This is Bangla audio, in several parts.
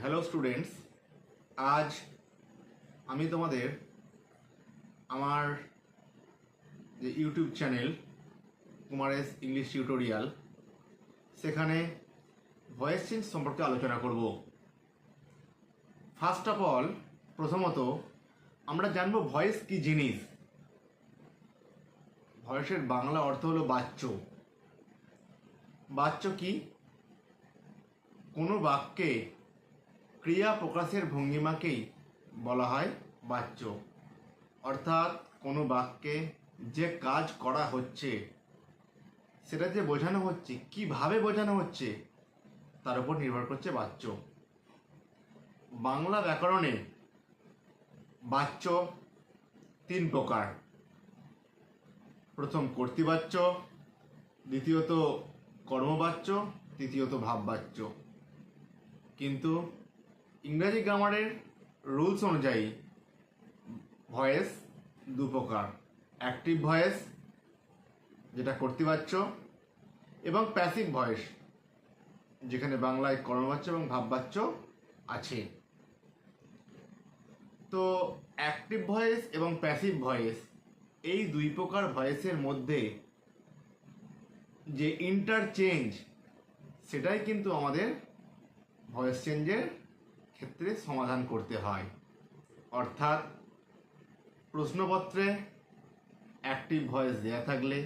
হ্যালো স্টুডেন্টস, আজ আমি তোমাদের আমার যে ইউটিউব চ্যানেল কুমারেস ইংলিশ টিউটোরিয়াল সেখানে ভয়েস চেঞ্জ সম্পর্কে আলোচনা করব। ফার্স্ট অফ অল, প্রথমত আমরা জানব ভয়েস কি জিনিস। ভয়েসের বাংলা অর্থ হলো বাচ্য। বাচ্য কি? কোনো বাক্যে ক্রিয়া প্রকাশের ভঙ্গিমাকেই বলা হয় বাচ্য। অর্থাৎ কোনো বাক্যে যে কাজ করা হচ্ছে সেটা যে বোঝানো হচ্ছে, কিভাবে বোঝানো হচ্ছে তার উপর নির্ভর করছে বাচ্য। বাংলা ব্যাকরণে বাচ্য তিন প্রকার। প্রথম কর্তৃবাচ্য, দ্বিতীয়ত কর্মবাচ্য, তৃতীয়ত ভাববাচ্য। কিন্তু ইংরাজি গ্রামারের রুলস অনুযায়ী ভয়েস দু প্রকার: অ্যাক্টিভ ভয়েস যেটা কর্তৃবাচ্য, এবং প্যাসিভ ভয়েস যেখানে বাংলায় কর্মবাচ্য এবং ভাববাচ্য আছে। তো অ্যাক্টিভ ভয়েস এবং প্যাসিভ ভয়েস, এই দুই প্রকার ভয়েসের মধ্যে যে ইন্টারচেঞ্জ, সেটাই কিন্তু আমাদের ভয়েস চেঞ্জের ক্ষেত্রে সমাধান করতে হয়। অর্থাৎ প্রশ্নপত্রে অ্যাক্টিভ ভয়েস দেওয়া থাকলে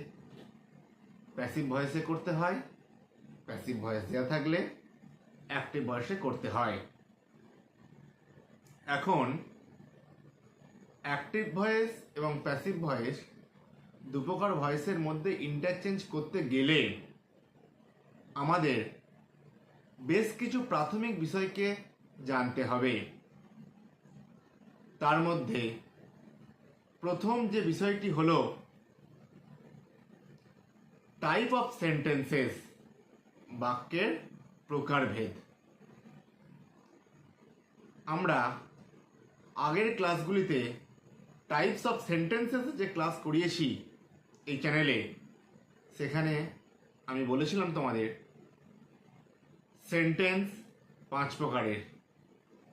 প্যাসিভ ভয়েসে করতে হয়, প্যাসিভ ভয়েস দেওয়া থাকলে অ্যাক্টিভ ভয়েসে করতে হয়। এখন অ্যাক্টিভ ভয়েস এবং প্যাসিভ ভয়েস দু প্রকার ভয়েসের মধ্যে ইন্টারচেঞ্জ করতে গেলে আমাদের বেশ কিছু প্রাথমিক বিষয়কে জানতে হবে। তার মধ্যে প্রথম যে বিষয়টি হলো টাইপ অফ সেন্টেন্সেস, বাক্যের প্রকারভেদ। আমরা আগের ক্লাসগুলিতে টাইপস অফ সেন্টেন্সেস যে ক্লাস করিয়েছি এই চ্যানেলে, সেখানে আমি বলেছিলাম তোমাদের সেন্টেন্স পাঁচ প্রকারের: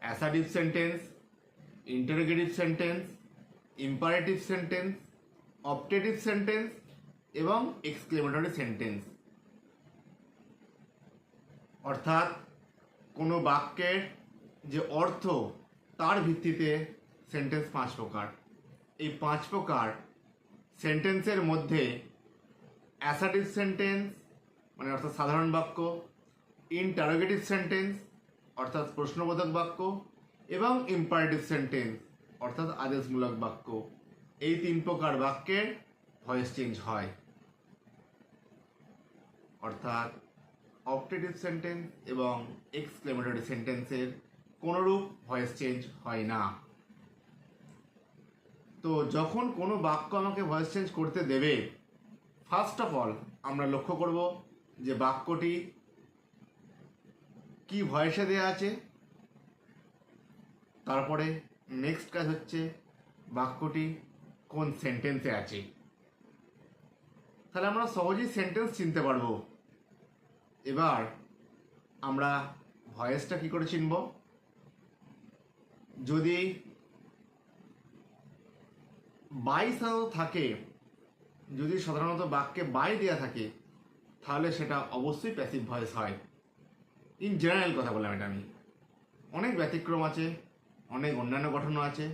assertive sentence, interrogative sentence, imperative sentence, optative sentence এবং এক্সক্লেমেটরি সেন্টেন্স। অর্থাৎ কোনো বাক্যের যে অর্থ তার ভিত্তিতে সেন্টেন্স পাঁচ প্রকার। এই পাঁচ প্রকার সেন্টেন্সের মধ্যে অ্যাসার্টিভ সেন্টেন্স মানে অর্থাৎ সাধারণ বাক্য, ইন্টারোগেটিভ সেন্টেন্স অর্থাৎ প্রশ্নবোধক বাক্য, এবং ইম্পারেটিভ সেন্টেন্স অর্থাৎ আদেশমূলক বাক্য, এই তিন প্রকার বাক্যের ভয়েস চেঞ্জ হয়। অর্থাৎ অপটেটিভ সেন্টেন্স এবং এক্সক্লেমেটরি সেন্টেন্সের কোনোরূপ ভয়েস চেঞ্জ হয় না। তো যখন কোনো বাক্য আমাকে ভয়েস চেঞ্জ করতে দেবে, ফার্স্ট অফ অল আমরা লক্ষ্য করব যে বাক্যটি কি ভয়েসে দেওয়া আছে। তারপরে নেক্সট কাজ হচ্ছে বাক্যটি কোন সেন্টেন্সে আছে। তাহলে আমরা সহজেই সেন্টেন্স চিনতে পারবো। এবার আমরা ভয়েসটা কি করে চিনব? যদি বাই সাধারণত থাকে, যদি সাধারণত বাক্যে বাই দেওয়া থাকে, তাহলে সেটা অবশ্যই প্যাসিভ ভয়েস হয়। ইন জেনারেল কথা বললাম এটা আমি। অনেক ব্যতিক্রম আছে, অনেক অন্যান্য গঠনও আছে,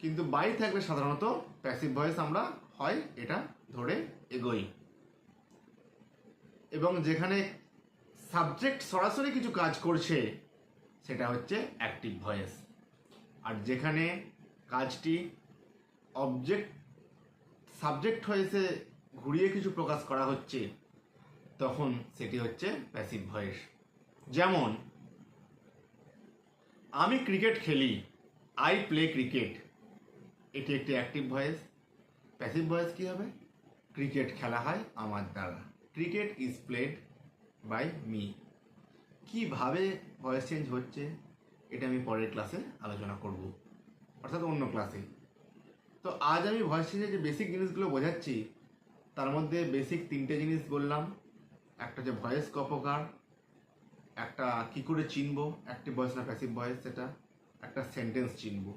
কিন্তু বাই থাকলে সাধারণত প্যাসিভ ভয়েস আমরা হয় এটা ধরে এগোই। এবং যেখানে সাবজেক্ট সরাসরি কিছু কাজ করছে সেটা হচ্ছে অ্যাক্টিভ ভয়েস। আর যেখানে কাজটি সাবজেক্ট ভয়েসে ঘুরিয়ে কিছু প্রকাশ করা হচ্ছে, তখন সেটি হচ্ছে প্যাসিভ ভয়েস। যেমন আমি ক্রিকেট খেলি, আই প্লে ক্রিকেট, এটি একটি অ্যাক্টিভ ভয়েস। প্যাসিভ ভয়েস কী হবে? ক্রিকেট খেলা হয় আমার দ্বারা, cricket is played by me. কীভাবে ভয়েস চেঞ্জ হচ্ছে এটা আমি পরের ক্লাসে আলোচনা করব, অর্থাৎ অন্য ক্লাসে। তো আজ আমি ভয়েস চেঞ্জের যে বেসিক জিনিসগুলো বোঝাচ্ছি, তার মধ্যে বেসিক তিনটে জিনিস বললাম। একটা হচ্ছে ভয়েস ক প্রকার, একটা কি করে চিনবো অ্যাক্টিভ ভয়েস না প্যাসিভ ভয়েস, সেটা একটা সেন্টেন্স চিনবো।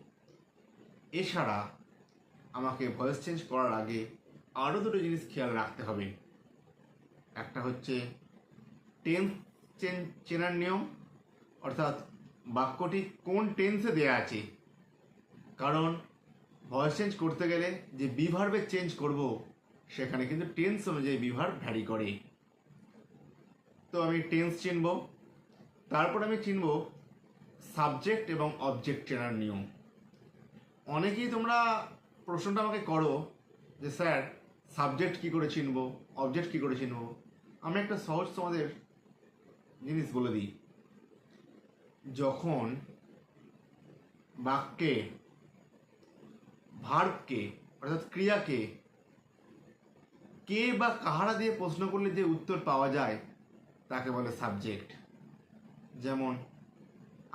এছাড়া আমাকে ভয়েস চেঞ্জ করার আগে আরও দুটো জিনিস খেয়াল রাখতে হবে। একটা হচ্ছে টেন্স চেনার নিয়ম, অর্থাৎ বাক্যটি কোন টেন্সে দেয়া আছে, কারণ ভয়েস চেঞ্জ করতে গেলে যে বিভার্বে চেঞ্জ করব সেখানে কিন্তু টেন্স অনুযায়ী বিভার্ব ভ্যারি করে। তো আমি টেন্স চিনব, তারপর আমি চিনব সাবজেক্ট এবং অবজেক্ট চেনার নিয়ম। অনেকেই তোমরা প্রশ্নটা আমাকে করো যে স্যার সাবজেক্ট কী করে চিনব, অবজেক্ট কী করে চিনব। আমি একটা সহজ তোমাদের জিনিস বলে দিই। যখন বাক্যে ভার্বকে অর্থাৎ ক্রিয়াকে কে বা কাহারা দিয়ে প্রশ্ন করলে যে উত্তর পাওয়া যায় তাকে বলে সাবজেক্ট। যেমন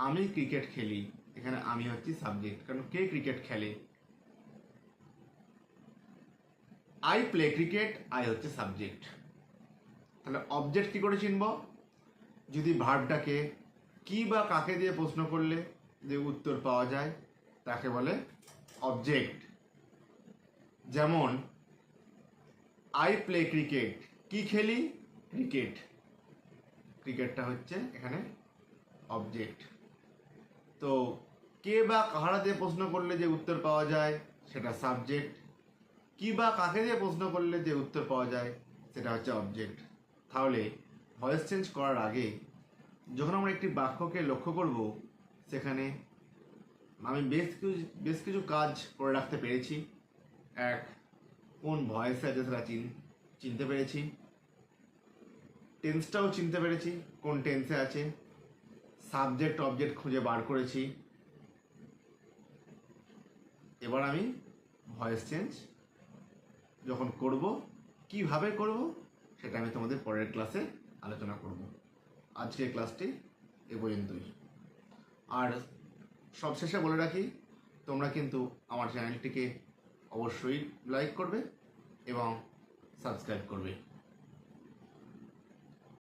আমি ক্রিকেট খেলি, এখানে আমি হচ্ছি সাবজেক্ট, কারণ কে ক্রিকেট খেলে। আই প্লে ক্রিকেট, আই হচ্ছে সাবজেক্ট। তাহলে অবজেক্ট কী করে চিনব? যদি ভার্বটাকে কি বা কাকে দিয়ে প্রশ্ন করলে যে উত্তর পাওয়া যায় তাকে বলে অবজেক্ট। যেমন আই প্লে ক্রিকেট, কি খেলি? ক্রিকেট। ক্রিকেটটা হচ্ছে এখানে অবজেক্ট। তো কে বা কাহারা দিয়ে প্রশ্ন করলে যে উত্তর পাওয়া যায় সেটা সাবজেক্ট। কি বা কাকে দিয়ে প্রশ্ন করলে যে উত্তর পাওয়া যায় সেটা হচ্ছে অবজেক্ট। তাহলে ভয়েস চেঞ্জ করার আগে যখন আমরা একটি বাক্যকে লক্ষ্য করব, সেখানে আমি বেশ কিছু কাজ করে রাখতে পেরেছি। এক, কোন ভয়েসে আছে সেটা চিনতে পেরেছি। টেন্সটাও চিনতে পেরেছি কোন টেন্সে আছে। সাবজেক্ট অবজেক্ট খুঁজে বার করেছি। এবার আমি ভয়েস চেঞ্জ যখন করব, কিভাবে করব সেটা আমি তোমাদের পরের ক্লাসে আলোচনা করব। আজকের ক্লাসটি এ পর্যন্তই। আর সবশেষে বলে রাখি, তোমরা কিন্তু আমার চ্যানেলটিকে অবশ্যই লাইক করবে এবং সাবস্ক্রাইব করবে।